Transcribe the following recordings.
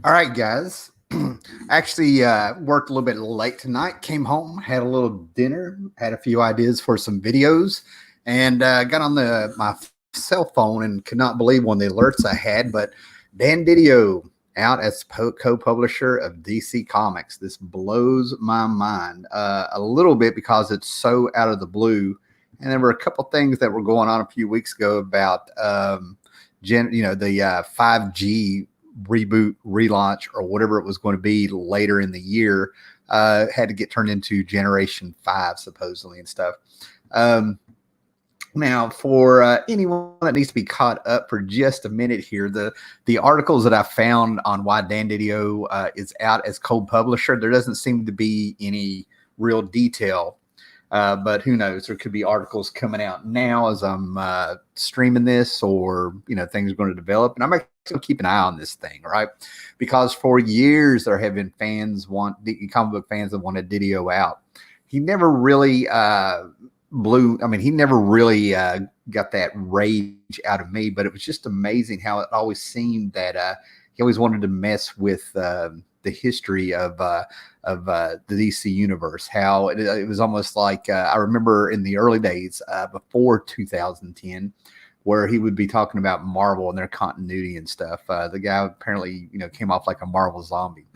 All right, guys. Actually, worked a little bit late tonight. Came home, had a little dinner, had a few ideas for some videos, and got on the my cell phone and could not believe one of the alerts I had. But Dan Didio out as co-publisher of DC Comics. This blows my mind a little bit because it's so out of the blue. And there were a couple things that were going on a few weeks ago about the 5G reboot, relaunch, or whatever it was going to be later in the year, had to get turned into Generation 5, supposedly, and stuff. Um, Now, for anyone that needs to be caught up for just a minute here, the articles that I found on why Dan Didio is out as co-publisher, there doesn't seem to be any real detail. But who knows? There could be articles coming out now as I'm streaming this, or things are going to develop, and I'm actually going to keep an eye on this thing, right? Because for years there have been comic book fans that wanted Didio out. He never really blew. I mean, he never really got that rage out of me. But it was just amazing how it always seemed that he always wanted to mess with the history of the DC universe. How it was almost like I remember in the early days before 2010, where he would be talking about Marvel and their continuity and stuff. The guy apparently, came off like a Marvel zombie.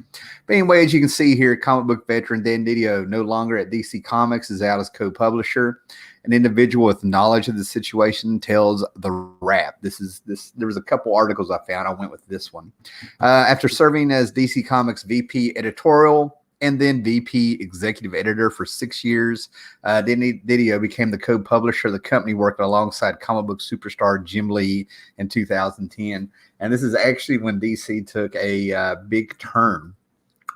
But anyway, as you can see here, comic book veteran Dan Didio, no longer at DC Comics, is out as co-publisher. An individual with knowledge of the situation tells the Wrap. There was a couple articles I found. I went with this one. After serving as DC Comics VP editorial and then VP executive editor for 6 years, Didio became the co-publisher of the company, working alongside comic book superstar Jim Lee in 2010. And this is actually when DC took a big turn,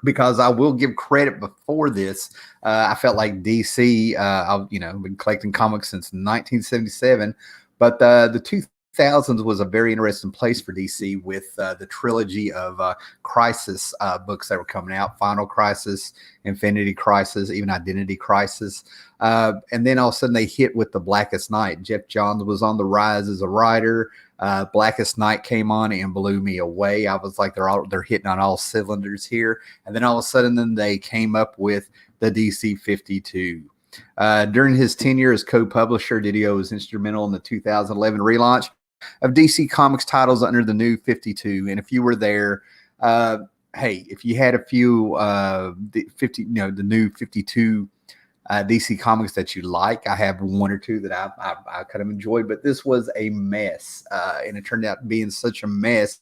because I will give credit before this. I felt like DC, I've been collecting comics since 1977, but the 2000s was a very interesting place for DC with the trilogy of Crisis books that were coming out: Final Crisis, Infinity Crisis, even Identity Crisis. And then all of a sudden they hit with the Blackest Night. Jeff Johns was on the rise as a writer. Blackest Night came on and blew me away. I was like, they're hitting on all cylinders here. And then all of a sudden, then they came up with the DC 52. During his tenure as co-publisher, Didio was instrumental in the 2011 relaunch of DC Comics titles under the new 52. And if you were there, hey, if you had a few the new 52 DC Comics that you like, I have one or two that I kind of enjoyed, but this was a mess, and it turned out being such a mess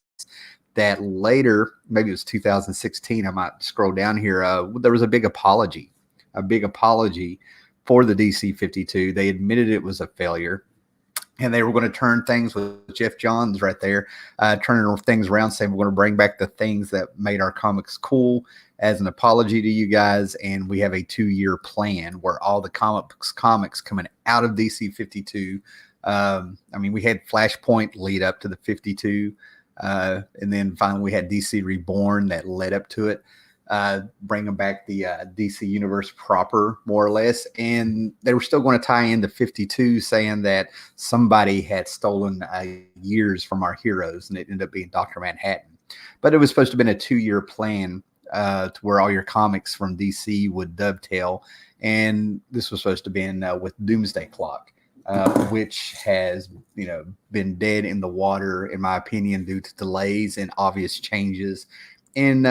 that later, maybe it was 2016, I might scroll down here, there was a big apology for the DC 52. They admitted it was a failure, and they were going to turn things with Jeff Johns right there, turning things around, saying we're going to bring back the things that made our comics cool as an apology to you guys. And we have a 2-year plan where all the comics coming out of DC 52. I mean, we had Flashpoint lead up to the 52. And then finally we had DC Reborn that led up to it. Bringing back the DC universe proper, more or less. And they were still going to tie in the 52, saying that somebody had stolen years from our heroes, and it ended up being Dr. Manhattan. But it was supposed to have been a 2-year plan to where all your comics from DC would dovetail. And this was supposed to be with Doomsday Clock, which has, been dead in the water, in my opinion, due to delays and obvious changes and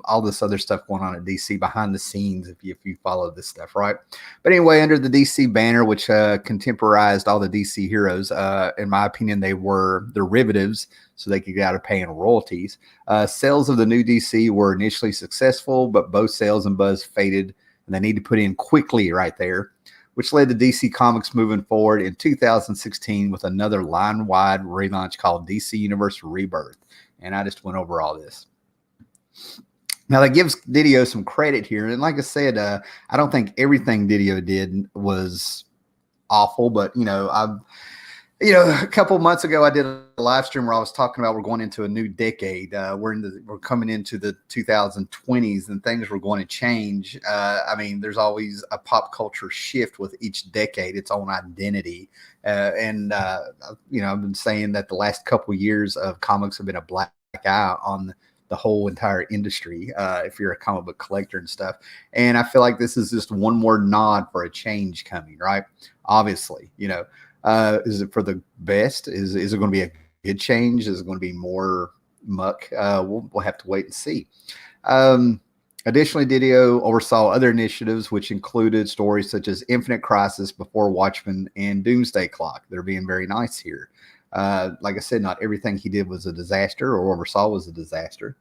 all this other stuff going on at DC behind the scenes, if you follow this stuff, right? But anyway, under the DC banner, which contemporized all the DC heroes, in my opinion, they were derivatives, so they could get out of paying royalties. Sales of the new DC were initially successful, but both sales and buzz faded, and they need to put in quickly right there, which led to DC Comics moving forward in 2016 with another line-wide relaunch called DC Universe Rebirth. And I just went over all this. Now, that gives Didio some credit here. And like I said, I don't think everything Didio did was awful, but, a couple of months ago, I did a live stream where I was talking about we're going into a new decade. We're coming into the 2020s, and things were going to change. I mean, there's always a pop culture shift with each decade, its own identity. I've been saying that the last couple of years of comics have been a black eye on the whole entire industry, if you're a comic book collector and stuff. And I feel like this is just one more nod for a change coming, right? Obviously, is it for the best? Is it going to be a good change? Is it going to be more muck? We'll have to wait and see. Additionally, Didio oversaw other initiatives, which included stories such as Infinite Crisis, Before Watchmen, and Doomsday Clock. They're being very nice here. Like I said, not everything he did was a disaster or oversaw was a disaster.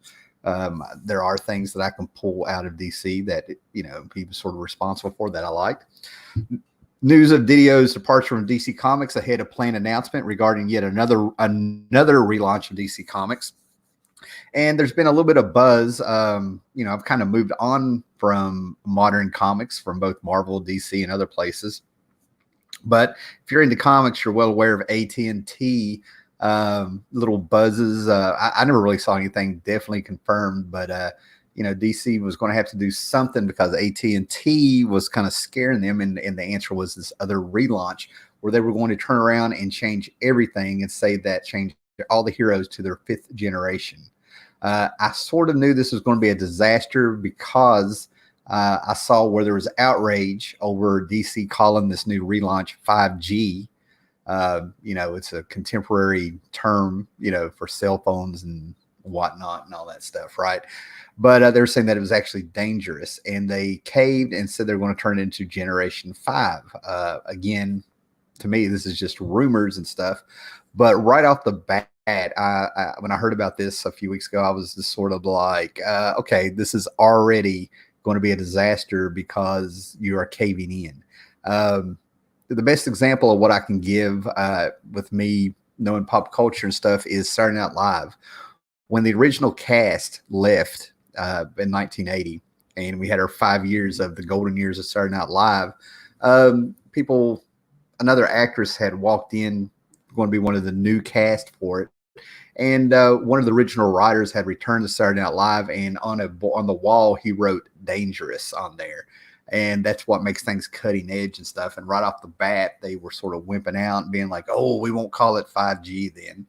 There are things that I can pull out of DC that, he was sort of responsible for that I liked. News of Didio's departure from DC Comics ahead of planned announcement regarding yet another relaunch of DC Comics. And there's been a little bit of buzz. I've kind of moved on from modern comics from both Marvel, DC, and other places. But if you're into comics, you're well aware of AT&T little buzzes. I never really saw anything definitely confirmed, but DC was going to have to do something because AT&T was kind of scaring them, and the answer was this other relaunch where they were going to turn around and change everything and say that changed all the heroes to their 5th generation. I sort of knew this was going to be a disaster because I saw where there was outrage over DC calling this new relaunch 5G. It's a contemporary term, for cell phones and whatnot and all that stuff, right? But they're saying that it was actually dangerous, and they caved and said they're going to turn it into Generation 5. Again, to me, this is just rumors and stuff. But right off the bat, when I heard about this a few weeks ago, I was just sort of like, okay, this is already going to be a disaster because you are caving in. The best example of what I can give with me knowing pop culture and stuff is Saturday Night Live. When the original cast left in 1980, and we had our 5 years of the golden years of Saturday Night Live, another actress had walked in, going to be one of the new cast for it. And one of the original writers had returned to Saturday Night Live, and on the wall he wrote "dangerous" on there, and that's what makes things cutting edge and stuff. And right off the bat, they were sort of wimping out and being like, "Oh, we won't call it 5G then."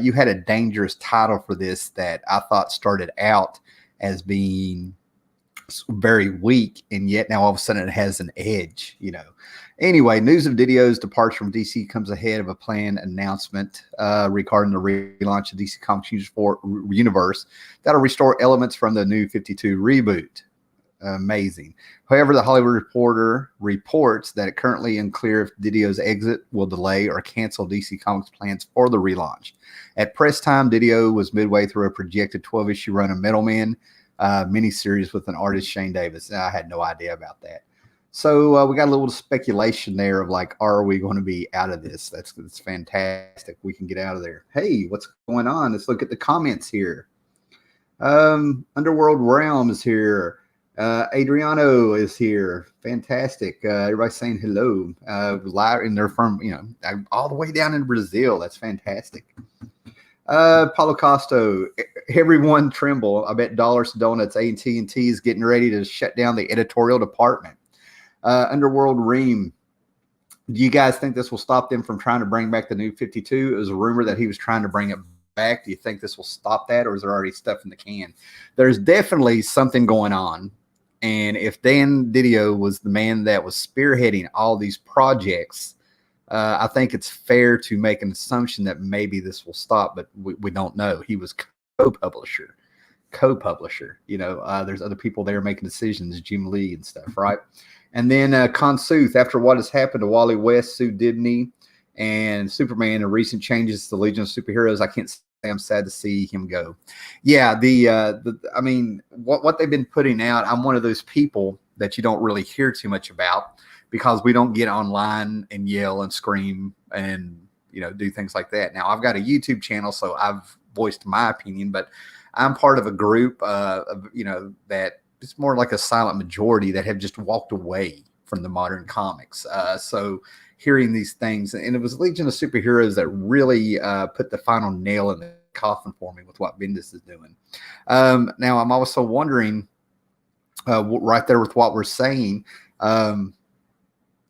You had a dangerous title for this that I thought started out as being very weak, and yet now all of a sudden it has an edge, Anyway, news of Didio's departure from DC comes ahead of a planned announcement regarding the relaunch of DC Comics universe that'll restore elements from the New 52 reboot. Amazing. However, the Hollywood Reporter reports that it currently unclear if Didio's exit will delay or cancel DC Comics plans for the relaunch. At press time, Didio was midway through a projected 12-issue run of Metal Man miniseries with an artist, Shane Davis. I had no idea about that. So we got a little speculation there of like, are we going to be out of this? That's fantastic. We can get out of there. Hey, what's going on? Let's look at the comments here. Underworld Realm is here. Adriano is here. Fantastic. Everybody's saying hello. Live, and they're from, all the way down in Brazil. That's fantastic. Paulo Costo, everyone tremble. I bet Dollars to Donuts, AT&T is getting ready to shut down the editorial department. Underworld Ream, do you guys think this will stop them from trying to bring back the New 52? It was a rumor that he was trying to bring it back. Do you think this will stop that, or is there already stuff in the can? There's definitely something going on. And if Dan Didio was the man that was spearheading all these projects, I think it's fair to make an assumption that maybe this will stop, but we don't know. He was co-publisher. There's other people there making decisions, Jim Lee and stuff, right? And then Consuth, after what has happened to Wally West, Sue Dibney, and Superman, and recent changes to the Legion of Superheroes, I can't say I'm sad to see him go. Yeah, what they've been putting out, I'm one of those people that you don't really hear too much about because we don't get online and yell and scream and do things like that. Now, I've got a YouTube channel, so I've voiced my opinion, but I'm part of a group that it's more like a silent majority that have just walked away from the modern comics. So hearing these things, and it was Legion of Superheroes that really put the final nail in the coffin for me with what Bendis is doing. Now, I'm also wondering, right there with what we're saying,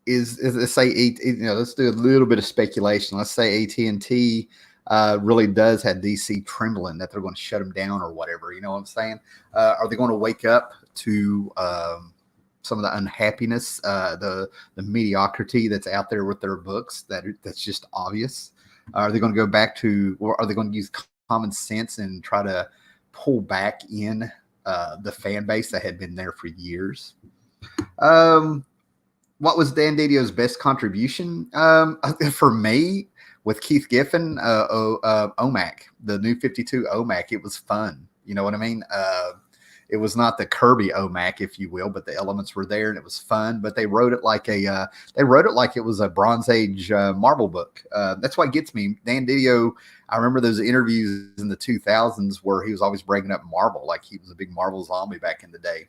is let's say, let's do a little bit of speculation. Let's say AT&T really does have DC trembling that they're going to shut them down or whatever. You know what I'm saying? Are they going to wake up to some of the unhappiness, the mediocrity that's out there with their books that's just obvious? Are they going to go back to, or are they going to use common sense and try to pull back in the fan base that had been there for years? What was Dan Didio's best contribution? For me, with Keith Giffen, OMAC, the new 52 OMAC, it was fun. You know what I mean? It was not the Kirby OMAC, if you will, but the elements were there and it was fun. But they wrote it like it was a Bronze Age Marvel book. That's what gets me. Dan Didio, I remember those interviews in the 2000s where he was always bringing up Marvel, like he was a big Marvel zombie back in the day.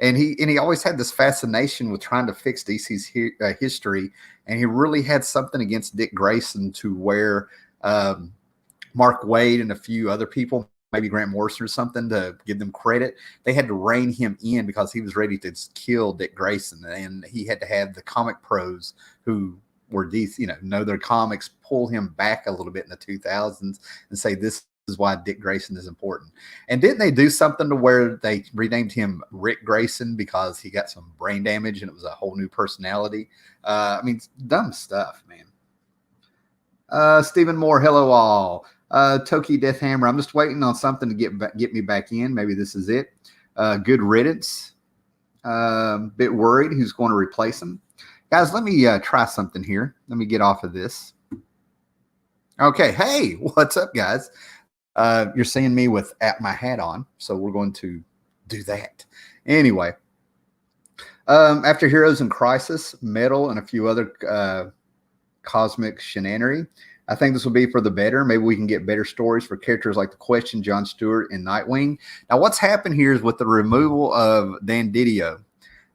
And he always had this fascination with trying to fix DC's history, and he really had something against Dick Grayson to where Mark Waid and a few other people, maybe Grant Morrison or something, to give them credit, they had to rein him in because he was ready to kill Dick Grayson, and he had to have the comic pros who were DC, know their comics, pull him back a little bit in the 2000s and say this is why Dick Grayson is important. And didn't they do something to where they renamed him Rick Grayson because he got some brain damage and it was a whole new personality? I mean, dumb stuff, man. Stephen Moore, hello all. Toki Deathhammer, I'm just waiting on something to get me back in. Maybe this is it. Good riddance. Bit worried who's going to replace him. Guys, let me try something here. Let me get off of this. Okay, hey, what's up, guys? You're seeing me with my hat on, so we're going to do that. Anyway, after Heroes in Crisis, Metal, and a few other cosmic shenanery, I think this will be for the better. Maybe we can get better stories for characters like The Question, John Stewart, and Nightwing. Now, what's happened here is with the removal of Dan Didio.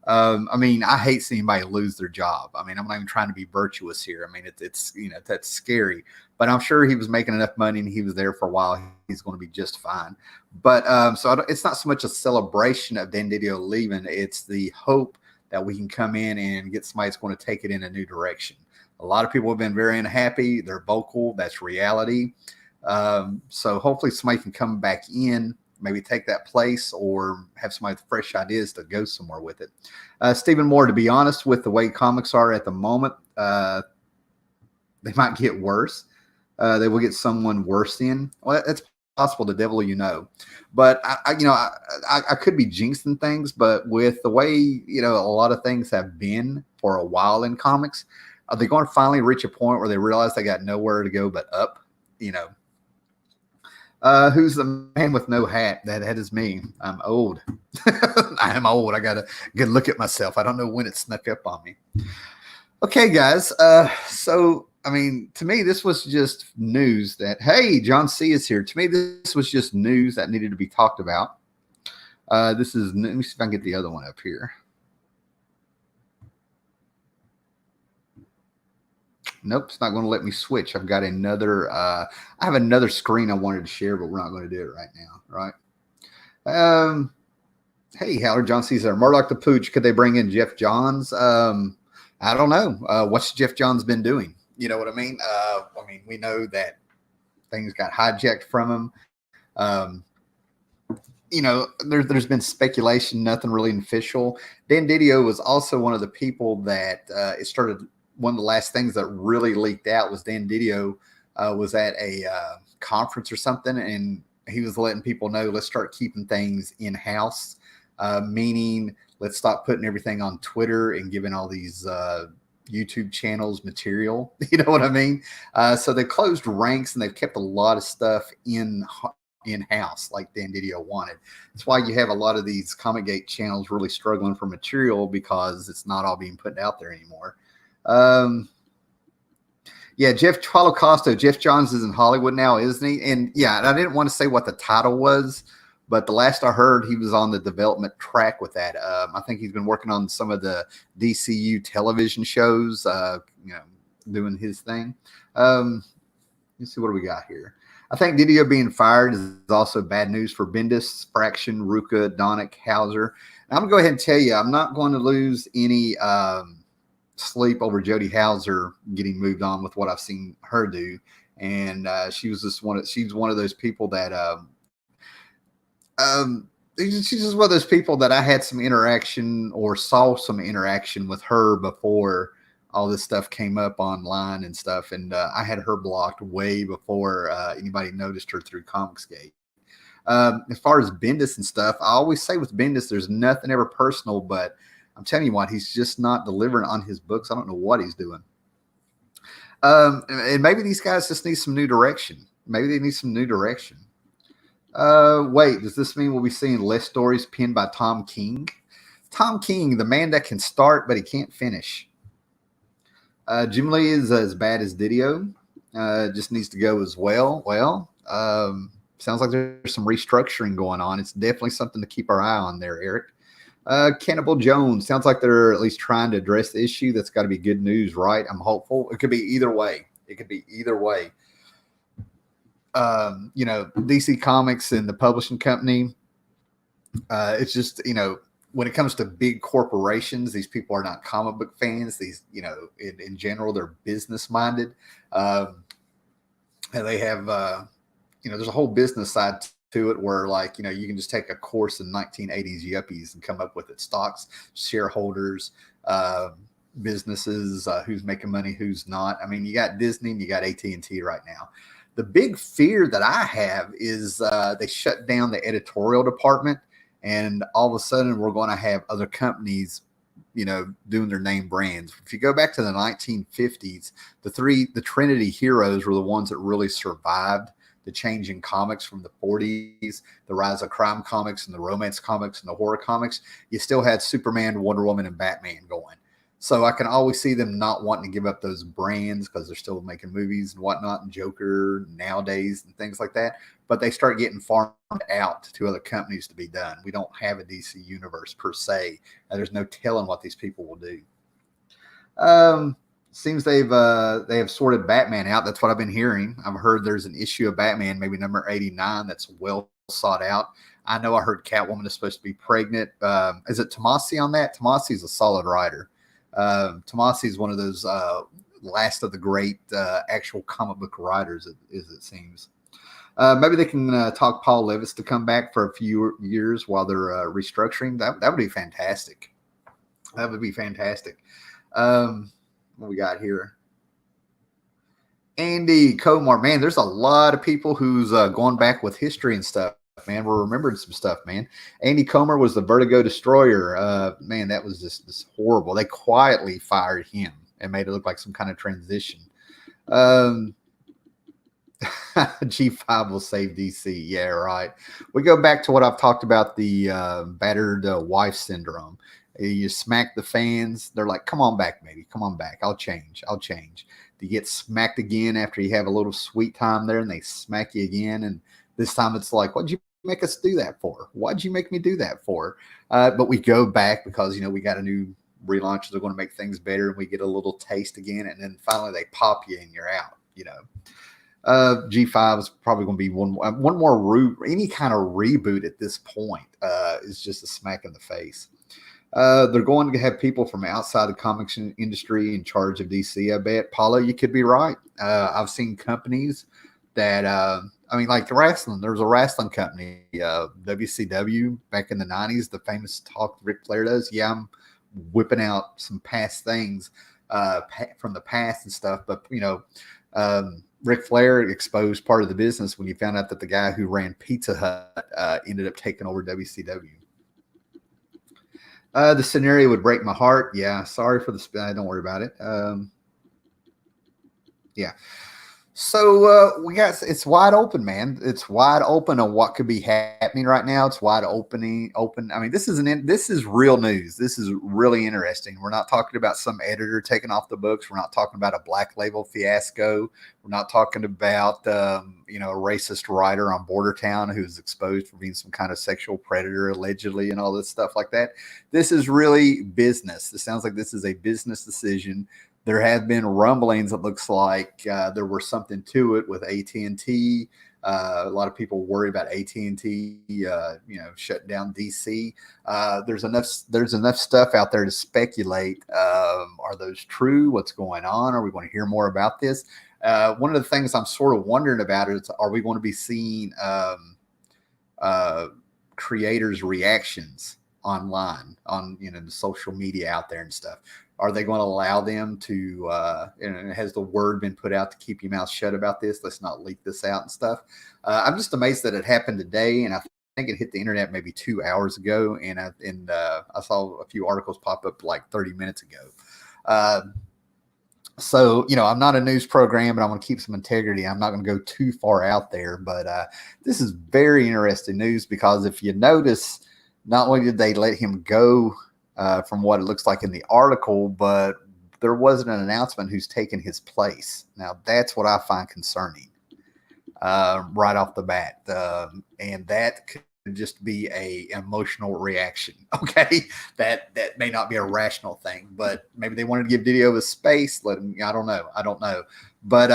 I mean, I hate seeing anybody lose their job. I mean, I'm not even trying to be virtuous here. I mean, it's that's scary. But I'm sure he was making enough money and he was there for a while. He's going to be just fine. But it's not so much a celebration of Dan Didio leaving. It's the hope that we can come in and get somebody that's going to take it in a new direction. A lot of people have been very unhappy. They're vocal. That's reality. So hopefully somebody can come back in, maybe take that place, or have somebody with fresh ideas to go somewhere with it. Stephen Moore, to be honest, with the way comics are at the moment, they might get worse. They will get someone worse in. Well, that's possible. The devil, but I could be jinxing things, but with the way, a lot of things have been for a while in comics, are they going to finally reach a point where they realize they got nowhere to go but up? Who's the man with no hat? That is me. I'm old. I am old. I got a good look at myself. I don't know when it snuck up on me. Okay, guys. So, I mean, to me, this was just news that, hey, John C. is here. To me, this was just news that needed to be talked about. Let me see if I can get the other one up here. Nope, it's not going to let me switch. I've got another, I have another screen I wanted to share, but we're not going to do it right now, right? Hey, Howard, John C. there. Murdoch the Pooch, could they bring in Jeff Johns? I don't know. What's Jeff Johns been doing? You know what I mean? We know that things got hijacked from him. There's been speculation, nothing really official. Dan Didio was also one of the people that it started. One of the last things that really leaked out was Dan Didio was at a conference or something, and he was letting people know, let's start keeping things in-house, meaning let's stop putting everything on Twitter and giving all these YouTube channels material. You know what I mean? So they closed ranks and they've kept a lot of stuff in-house like Dan Didio wanted. That's why you have a lot of these Comic Gate channels really struggling for material because it's not all being put out there anymore. Jeff Holocaust, Jeff Johns is in Hollywood now, isn't he? And I didn't want to say what the title was, but the last I heard, he was on the development track with that. I think he's been working on some of the DCU television shows, doing his thing. Let's see, what do we got here? I think Didio being fired is also bad news for Bendis, Fraction, Ruka, Donick, Hauser. And I'm going to go ahead and tell you, I'm not going to lose any sleep over Jody Hauser getting moved on with what I've seen her do. and she's one of those people that um, she's just one of those people that I had some interaction or saw some interaction with her before all this stuff came up online and stuff. And I had her blocked way before anybody noticed her through Comicsgate. As far as Bendis and stuff, I always say with Bendis, there's nothing ever personal, but I'm telling you what, he's just not delivering on his books. I don't know what he's doing. And maybe these guys just need some new direction. Maybe they need some new direction. Wait, does this mean we'll be seeing less stories penned by Tom King? Tom King, the man that can start, but he can't finish. Jim Lee is as bad as Dido. Just needs to go as well. Well, sounds like there's some restructuring going on. It's definitely something to keep our eye on there, Eric. Cannibal Jones, sounds like they're at least trying to address the issue. That's got to be good news, right? I'm hopeful. It could be either way. DC Comics and the publishing company, it's just, when it comes to big corporations, these people are not comic book fans. These, in general, they're business minded. And they have, there's a whole business side to it where, like, you can just take a course in 1980s yuppies and come up with it. Stocks, shareholders, businesses, who's making money, who's not. I mean, you got Disney and you got AT&T right now. The big fear that I have is they shut down the editorial department, and all of a sudden we're going to have other companies, doing their name brands. If you go back to the 1950s, the Trinity heroes were the ones that really survived the change in comics from the 40s, the rise of crime comics and the romance comics and the horror comics. You still had Superman, Wonder Woman, and Batman going. So I can always see them not wanting to give up those brands because they're still making movies and whatnot, and Joker nowadays and things like that. But they start getting farmed out to other companies to be done. We don't have a DC universe per se. There's no telling what these people will do. Seems they have sorted Batman out. That's what I've been hearing. I've heard there's an issue of Batman, maybe number 89, that's well sought out. I know I heard Catwoman is supposed to be pregnant. Is it Tomasi on that? Tomasi's a solid writer. Tomasi is one of those last of the great actual comic book writers, as it seems. Maybe they can talk Paul Levis to come back for a few years while they're restructuring. That would be fantastic. That would be fantastic. What we got here? Andy Comar, man, there's a lot of people who's going back with history and stuff. Man, we're remembering some stuff, man. Andy Comer was the Vertigo Destroyer. Man, that was just horrible. They quietly fired him and made it look like some kind of transition. G5 will save DC. Yeah, right. We go back to what I've talked about, the battered wife syndrome. You smack the fans. They're like, come on back, baby. Come on back. I'll change. You get smacked again after you have a little sweet time there, and they smack you again. And this time it's like, what'd you make us do that for? Why'd you make me do that for? But we go back because, we got a new relaunch. They're going to make things better, and we get a little taste again. And then finally they pop you and you're out, G5 is probably going to be one more any kind of reboot at this point is just a smack in the face. They're going to have people from outside the comics industry in charge of DC, I bet. Paula, you could be right. I've seen companies that, like the wrestling. There was a wrestling company, WCW, back in the 90s, the famous talk Ric Flair does. Yeah, I'm whipping out some past things from the past and stuff. But, Ric Flair exposed part of the business when you found out that the guy who ran Pizza Hut ended up taking over WCW. The scenario would break my heart. Yeah, sorry for the spin. Don't worry about it. Yeah. So it's wide open, man. It's wide open on what could be happening right now. It's wide open. I mean, this is real news. This is really interesting. We're not talking about some editor taking off the books. We're not talking about a Black Label fiasco. We're not talking about a racist writer on Bordertown who's exposed for being some kind of sexual predator allegedly and all this stuff like that. This is really business. This sounds like this is a business decision. There have been rumblings. It looks like there was something to it with AT&T. A lot of people worry about AT&T, shutting down DC. There's enough stuff out there to speculate. Are those true? What's going on? Are we going to hear more about this? One of the things I'm sort of wondering about is, are we going to be seeing creators' reactions online on the social media out there and stuff? Are they going to allow them to? And has the word been put out to keep your mouth shut about this? Let's not leak this out and stuff. I'm just amazed that it happened today, and I think it hit the internet maybe 2 hours ago, and I saw a few articles pop up like 30 minutes ago. So, I'm not a news program, but I'm going to keep some integrity. I'm not going to go too far out there, but this is very interesting news, because if you notice, not only did they let him go from what it looks like in the article, but there wasn't an announcement who's taken his place. Now, that's what I find concerning right off the bat. And that could just be a emotional reaction. Okay. That may not be a rational thing, but maybe they wanted to give Dido a space. Let him, I don't know. But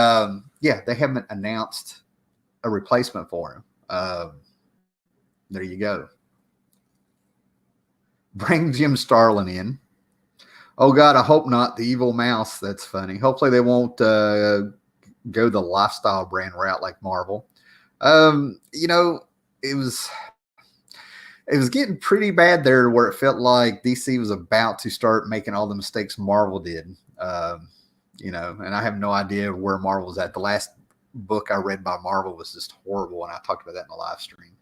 yeah, they haven't announced a replacement for him. There you go. Bring Jim Starlin in. Oh God, I hope not. The evil mouse. That's funny. Hopefully they won't go the lifestyle brand route like Marvel. It was getting pretty bad there, where it felt like DC was about to start making all the mistakes Marvel did. And I have no idea where Marvel was at. The last book I read by Marvel was just horrible, and I talked about that in the live stream.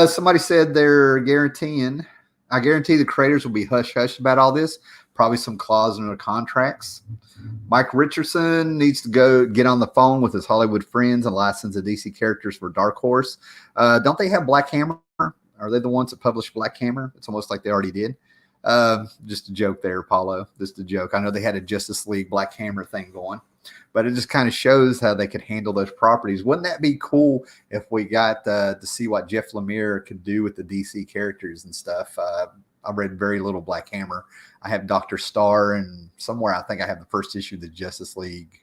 Somebody said they're guaranteeing. I guarantee the creators will be hush-hush about all this. Probably some clause in their contracts. Mike Richardson needs to go get on the phone with his Hollywood friends and license the DC characters for Dark Horse. Don't they have Black Hammer? Are they the ones that published Black Hammer? It's almost like they already did. Just a joke there, Paulo. Just a joke. I know they had a Justice League Black Hammer thing going, but it just kind of shows how they could handle those properties. Wouldn't that be cool if we got to see what Jeff Lemire could do with the DC characters and stuff? I read very little Black Hammer. I have Dr. Star, and somewhere I think I have the first issue of the Justice League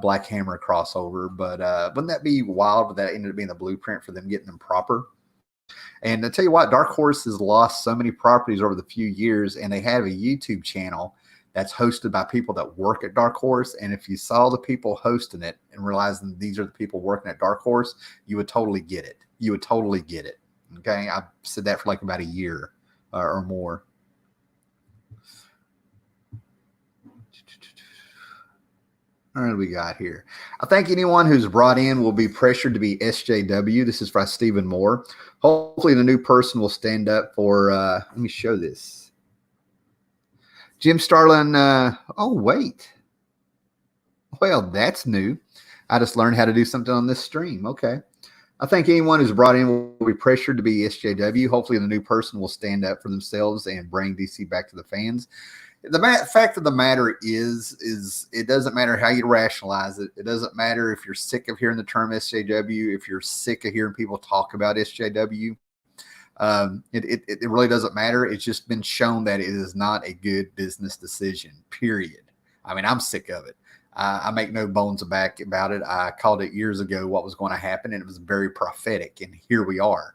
Black Hammer crossover. But wouldn't that be wild if that ended up being the blueprint for them getting them proper? And to tell you what, Dark Horse has lost so many properties over the few years, and they have a YouTube channel that's hosted by people that work at Dark Horse. And if you saw the people hosting it and realizing these are the people working at Dark Horse, you would totally get it. You would totally get it. Okay. I've said that for like about a year or more. All right, we got here. I think anyone who's brought in will be pressured to be SJW. This is by Stephen Moore. Hopefully the new person will stand up for, let me show this. Jim Starlin. Oh, wait. Well, that's new. I just learned how to do something on this stream. Okay. I think anyone who's brought in will be pressured to be SJW. Hopefully the new person will stand up for themselves and bring DC back to the fans. The fact of the matter is it doesn't matter how you rationalize it. It doesn't matter if you're sick of hearing the term SJW, if you're sick of hearing people talk about SJW. It really doesn't matter. It's just been shown that it is not a good business decision, period. I mean, I'm sick of it. I make no bones about it. I called it years ago what was going to happen, and it was very prophetic, and here we are.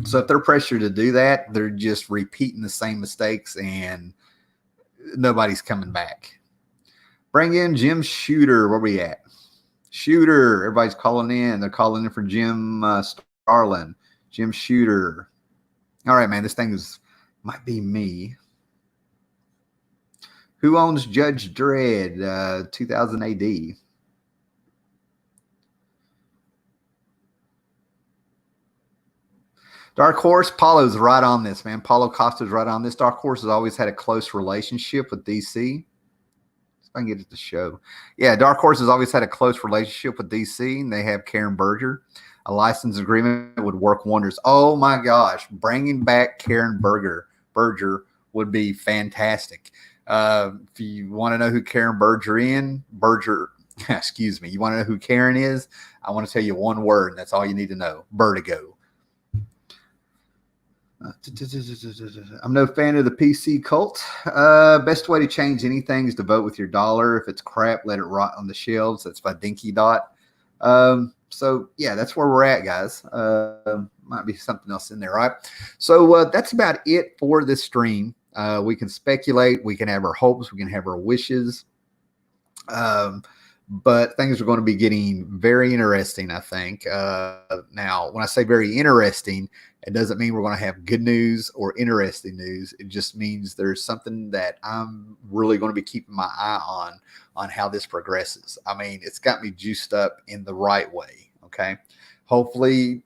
So if they're pressured to do that, they're just repeating the same mistakes, and nobody's coming back. Bring in Jim Shooter. Where we at? Shooter. Everybody's calling in. They're calling in for Jim Starlin. Jim Shooter. All right, man. This thing might be me. Who owns Judge Dredd 2000 AD? Dark Horse, Paulo's right on this, man. Paulo Costa's right on this. Dark Horse has always had a close relationship with DC. If I can get it to show. Yeah, Dark Horse has always had a close relationship with DC, and they have Karen Berger. A license agreement would work wonders. Oh, my gosh. Bringing back Karen Berger would be fantastic. If you want to know who Karen excuse me, you want to know who Karen is? I want to tell you one word, and that's all you need to know. Vertigo. I'm no fan of the PC cult. Best way to change anything is to vote with your dollar. If it's crap, let it rot on the shelves. That's by Dinky Dot. So yeah, that's where we're at, guys. Might be something else in there, right? So that's about it for this stream. We can speculate. We can have our hopes. We can have our wishes. Um, but things are going to be getting very interesting, I think. Now, when I say very interesting, it doesn't mean we're going to have good news or interesting news. It just means there's something that I'm really going to be keeping my eye on how this progresses. I mean, it's got me juiced up in the right way. Okay. Hopefully,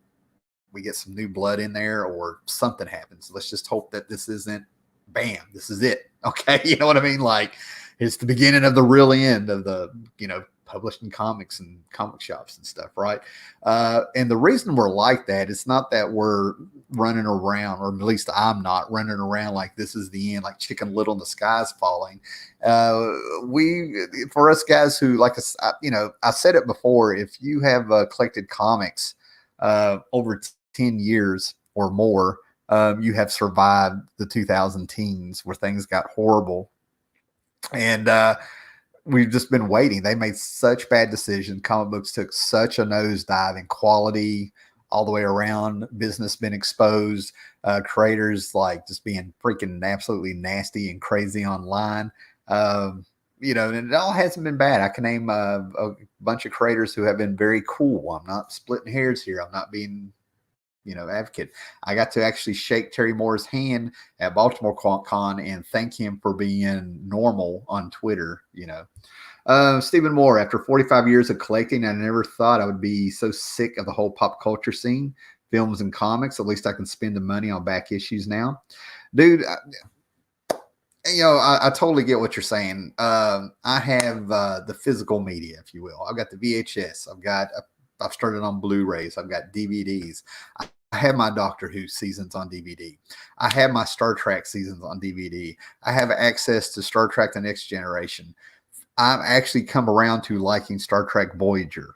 we get some new blood in there or something happens. Let's just hope that this isn't bam, this is it. Okay. You know what I mean? Like it's the beginning of the real end of the, publishing comics and comic shops and stuff. Right. And the reason we're like that, it's not that we're running around, or at least I'm not running around like this is the end, like Chicken Little and the sky's falling. For us guys who like, I said it before, if you have collected comics over 10 years or more, you have survived the 2000 teens where things got horrible. And we've just been waiting. They made such bad decisions. Comic books took such a nosedive in quality all the way around. Business been exposed. Creators like just being freaking absolutely nasty and crazy online. And it all hasn't been bad. I can name a bunch of creators who have been very cool. I'm not splitting hairs here. I'm not being advocate. I got to actually shake Terry Moore's hand at Baltimore Con and thank him for being normal on Twitter. Stephen Moore, after 45 years of collecting, I never thought I would be so sick of the whole pop culture scene, films and comics. At least I can spend the money on back issues now. Dude, I totally get what you're saying. I have the physical media, if you will. I've got the VHS. I've started on Blu-rays. I've got DVDs. I have my Doctor Who seasons on DVD. I have my Star Trek seasons on DVD. I have access to Star Trek The Next Generation. I've actually come around to liking Star Trek Voyager,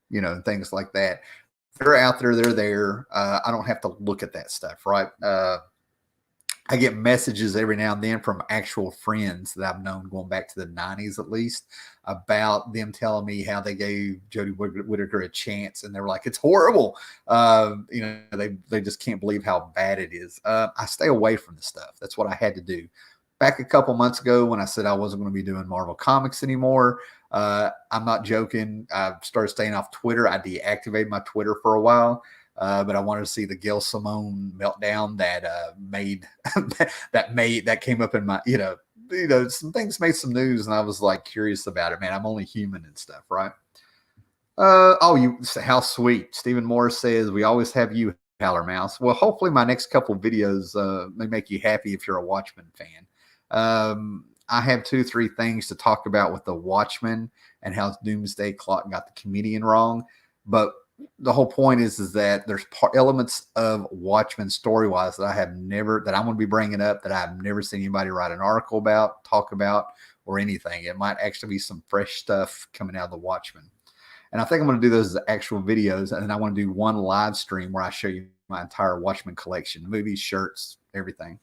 and things like that. They're out there. They're there. I don't have to look at that stuff, right? I get messages every now and then from actual friends that I've known going back to the 90s at least about them telling me how they gave Jodie Whittaker a chance, and they were like, it's horrible. They just can't believe how bad it is. I stay away from the stuff. That's what I had to do. Back a couple months ago when I said I wasn't going to be doing Marvel Comics anymore, I'm not joking. I started staying off Twitter. I deactivated my Twitter for a while. But I wanted to see the Gail Simone meltdown that that came up in my, some things made some news, and I was like curious about it. Man, I'm only human and stuff, right? How sweet. Stephen Morris says we always have you, Howler Mouse. Well, hopefully my next couple videos may make you happy if you're a Watchmen fan. I have 2-3 things to talk about with the Watchmen and how Doomsday Clock got the comedian wrong, but the whole point is that there's elements of Watchmen story-wise that I'm going to be bringing up that I've never seen anybody write an article about, talk about, or anything. It might actually be some fresh stuff coming out of the Watchmen. And I think I'm going to do those as actual videos, and then I want to do one live stream where I show you my entire Watchmen collection, movies, shirts, everything.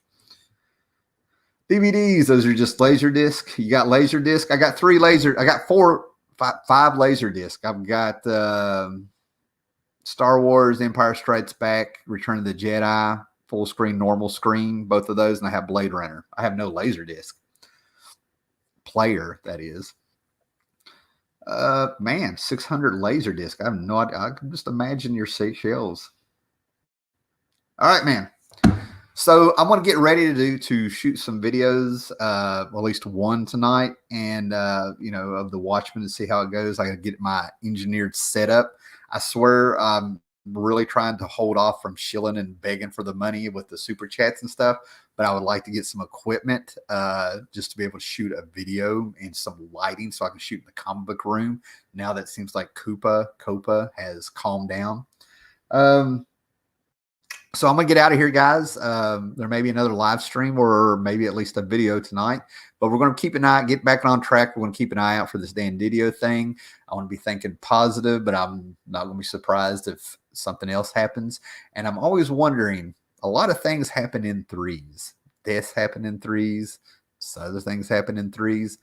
DVDs, those are just Laserdisc. You got Laserdisc? I got 5 Laserdisc. I've got Star Wars, Empire Strikes Back, Return of the Jedi, full screen, normal screen, both of those, and I have Blade Runner. I have no Laserdisc player, that is. 600 Laserdisc. I have no idea. I can just imagine your shelves. All right, man. So I'm going to get ready to shoot some videos, at least one tonight, and of the Watchmen to see how it goes. I got to get my engineered setup. I swear I'm really trying to hold off from shilling and begging for the money with the super chats and stuff, but I would like to get some equipment just to be able to shoot a video and some lighting so I can shoot in the comic book room now that it seems like Copa has calmed down. So I'm going to get out of here, guys. There may be another live stream or maybe at least a video tonight, but we're going to get back on track. We're going to keep an eye out for this Dan Dido thing. I want to be thinking positive, but I'm not going to be surprised if something else happens. And I'm always wondering, a lot of things happen in threes. Deaths happen in threes. Some other things happen in threes.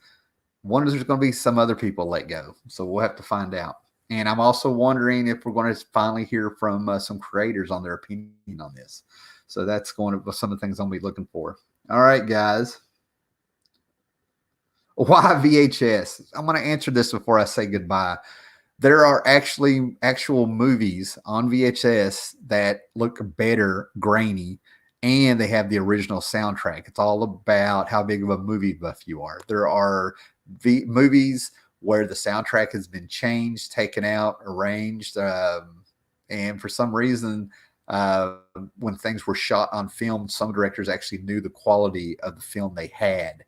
Wonders there's going to be some other people let go. So we'll have to find out. And I'm also wondering if we're going to finally hear from some creators on their opinion on this. So that's going to be some of the things I'm going to be looking for. All right, guys. Why VHS? I'm going to answer this before I say goodbye. There are actually actual movies on VHS that look better, grainy, and they have the original soundtrack. It's all about how big of a movie buff you are. There are movies where the soundtrack has been changed, taken out, arranged, and for some reason, uh, when things were shot on film, some directors actually knew the quality of the film they had.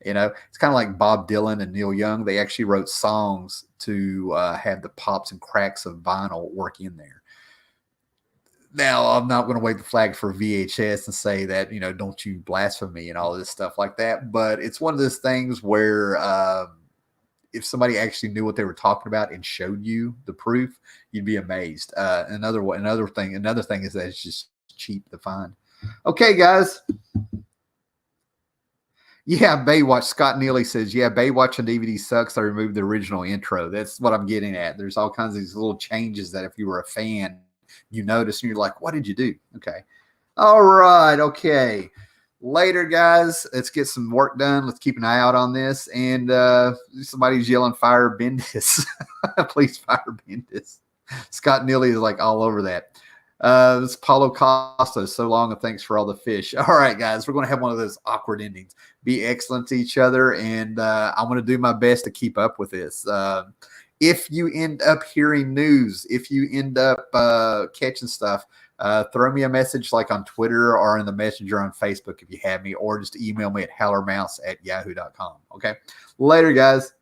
It's kind of like Bob Dylan and Neil Young. They actually wrote songs to have the pops and cracks of vinyl work in there. Now, I'm not going to wave the flag for VHS and say that, don't you blaspheme and all this stuff like that. But it's one of those things where if somebody actually knew what they were talking about and showed you the proof, you'd be amazed. Another thing is that it's just cheap to find. Okay, guys. Yeah, Baywatch. Scott Neely says, yeah, Baywatch on DVD sucks. I removed the original intro. That's what I'm getting at. There's all kinds of these little changes that if you were a fan, you notice and you're like, what did you do? Okay. All right. Okay. Later, guys. Let's get some work done. Let's keep an eye out on this. And somebody's yelling, fire Bendis. Please fire Bendis. Scott Neely is like all over that. This is Paulo Costa. So long, and thanks for all the fish. All right, guys, we're going to have one of those awkward endings. Be excellent to each other, and I'm going to do my best to keep up with this. If you end up hearing news, if you end up catching stuff, throw me a message like on Twitter or in the messenger on Facebook if you have me, or just email me at howlermouse@yahoo.com. Okay, later, guys.